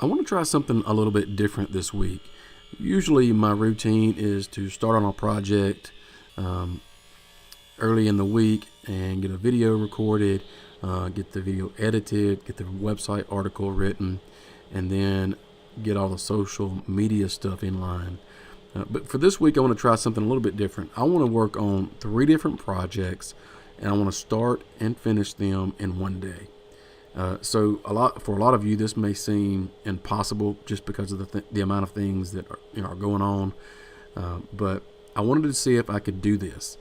I want to try something a little bit different this week. Usually my routine is to start on a project um, early in the week and get a video recorded, get the video edited, get the website article written, and then get all the social media stuff in line. But for this week, I want to try something a little bit different. I want to work on 3 different projects, and I want to start and finish them in one day. So for a lot of you, this may seem impossible just because of the amount of things that are going on. But I wanted to see if I could do this,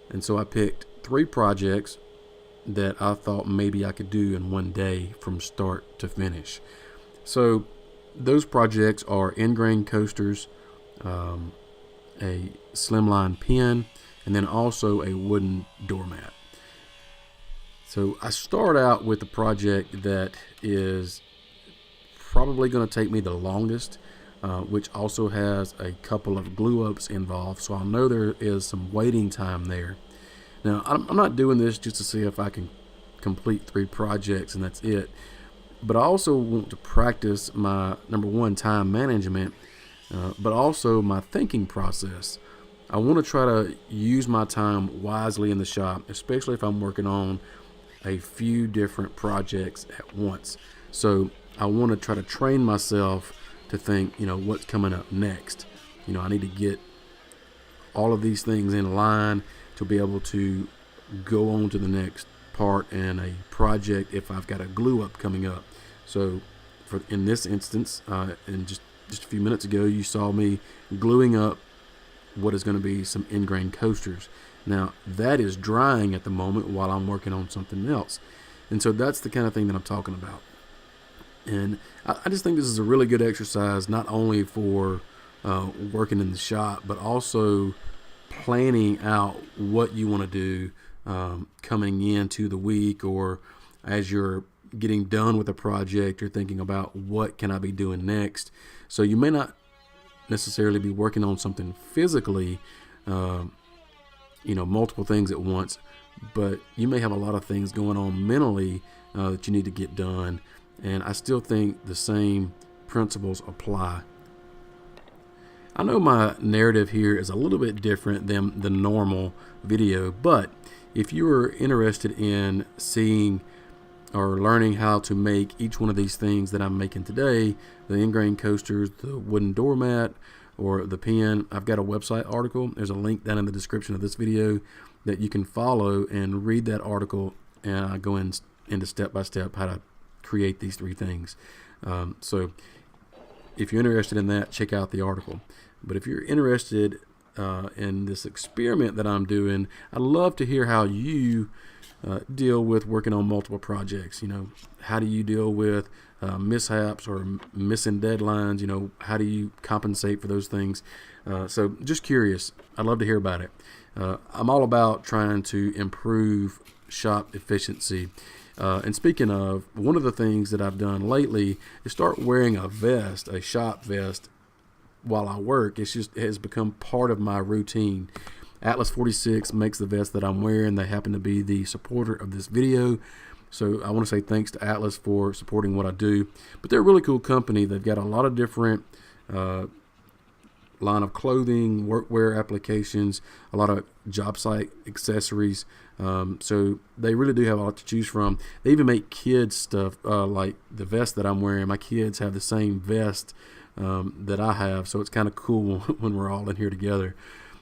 and so I picked 3 projects that I thought maybe I could do in one day from start to finish. So those projects are ingrain coasters, a slimline pen, and then also a wooden doormat. So I start out with a project that is probably going to take me the longest, which also has a couple of glue ups involved. So I know there is some waiting time there. Now, I'm not doing this just to see if I can complete 3 projects and that's it. But I also want to practice my, number one, time management, but also my thinking process. I want to try to use my time wisely in the shop, especially if I'm working on a few different projects at once. So I want to try to train myself to think, what's coming up next. I need to get all of these things in line to be able to go on to the next part in a project if I've got a glue up coming up. So in this instance, and just a few minutes ago, you saw me gluing up what is going to be some ingrain coasters. Now that is drying at the moment while I'm working on something else. And so that's the kind of thing that I'm talking about. And I just think this is a really good exercise, not only for working in the shop, but also planning out what you want to do coming into the week, or as you're getting done with a project, you're thinking about what can I be doing next. So you may not necessarily be working on something physically, multiple things at once, but you may have a lot of things going on mentally that you need to get done. And I still think the same principles apply. I know my narrative here is a little bit different than the normal video, but if you are interested in seeing or learning how to make each one of these things that I'm making today, the ingrain coasters, the wooden doormat, or the pen, I've got a website article. There's a link down in the description of this video that you can follow and read that article, and I go into step by step how to create these 3 things. So if you're interested in that, check out the article. But if you're interested in this experiment that I'm doing, I'd love to hear how you deal with working on multiple projects. How do you deal with mishaps or missing deadlines? How do you compensate for those things? So just curious. I'd love to hear about it. I'm all about trying to improve shop efficiency. And speaking of, one of the things that I've done lately is start wearing a shop vest while I work. It has become part of my routine. Atlas 46 makes the vest that I'm wearing. They happen to be the supporter of this video. So I want to say thanks to Atlas for supporting what I do. But they're a really cool company. They've got a lot of different line of clothing, workwear applications, a lot of job site accessories. So they really do have a lot to choose from. They even make kids stuff, like the vest that I'm wearing. My kids have the same vest that I have, so it's kind of cool when we're all in here together.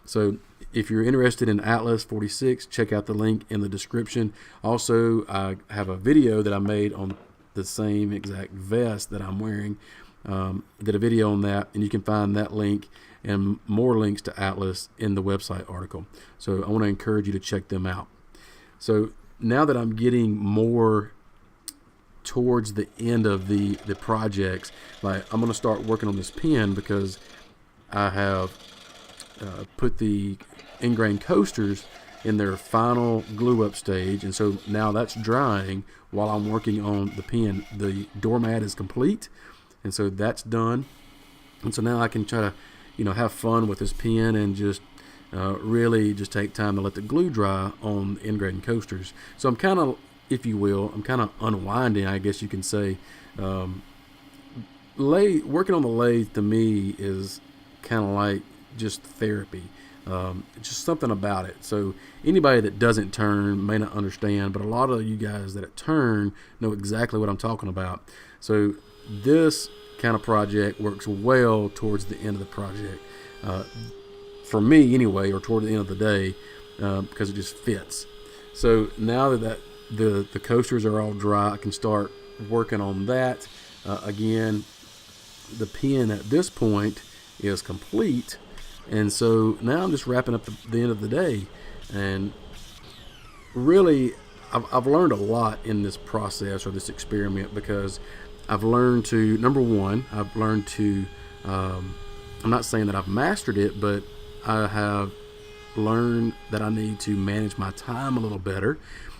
So if you're interested in Atlas 46, check out the link in the description. Also, I have a video that I made on the same exact vest that I'm wearing. Did a video on that, and you can find that link and more links to Atlas in the website article. So I want to encourage you to check them out. So now that I'm getting more towards the end of the projects, like I'm going to start working on this pen because I have put the ingrain coasters in their final glue up stage, and so now that's drying while I'm working on the pen. The doormat is complete, and so that's done, and so now I can try to have fun with this pen and just really just take time to let the glue dry on the ingrain coasters. So I'm kind of, if you will, I'm kind of unwinding, I guess you can say, working on the lathe to me is kind of like just therapy. Just something about it. So anybody that doesn't turn may not understand, but a lot of you guys that turn know exactly what I'm talking about. So this kind of project works well towards the end of the project, for me anyway, or toward the end of the day, because it just fits. So now that the coasters are all dry, I can start working on that. Again, the pen at this point is complete, and so now I'm just wrapping up the end of the day. And really, I've learned a lot in this process or this experiment, because I've learned to, number one, I've learned to, I'm not saying that I've mastered it, but I have learned that I need to manage my time a little better.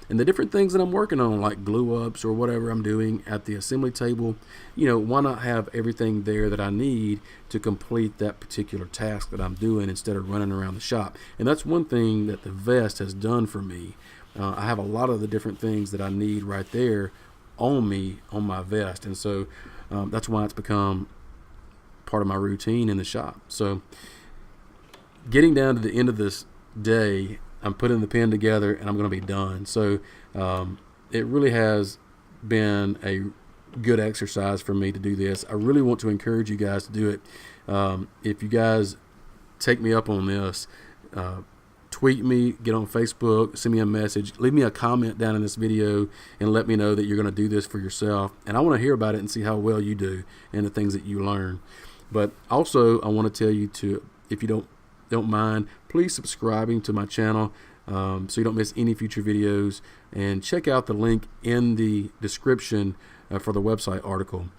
And the different things that I'm working on, like glue ups or whatever I'm doing at the assembly table, why not have everything there that I need to complete that particular task that I'm doing, instead of running around the shop. And that's one thing that the vest has done for me. I have a lot of the different things that I need right there on me, on my vest. And so that's why it's become part of my routine in the shop. So getting down to the end of this day, I'm putting the pen together and I'm going to be done. So it really has been a good exercise for me to do this. I really want to encourage you guys to do it. If you guys take me up on this, tweet me, get on Facebook, send me a message, leave me a comment down in this video, and let me know that you're going to do this for yourself. And I want to hear about it and see how well you do and the things that you learn. But also, I want to tell you to, if you don't mind, please subscribing to my channel, so you don't miss any future videos, and check out the link in the description for the website article.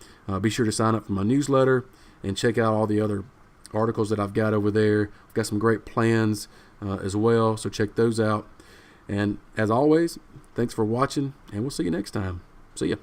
Be sure to sign up for my newsletter and check out all the other articles that I've got over there. I've got some great plans as well, so check those out. And as always, thanks for watching, and we'll see you next time. See ya.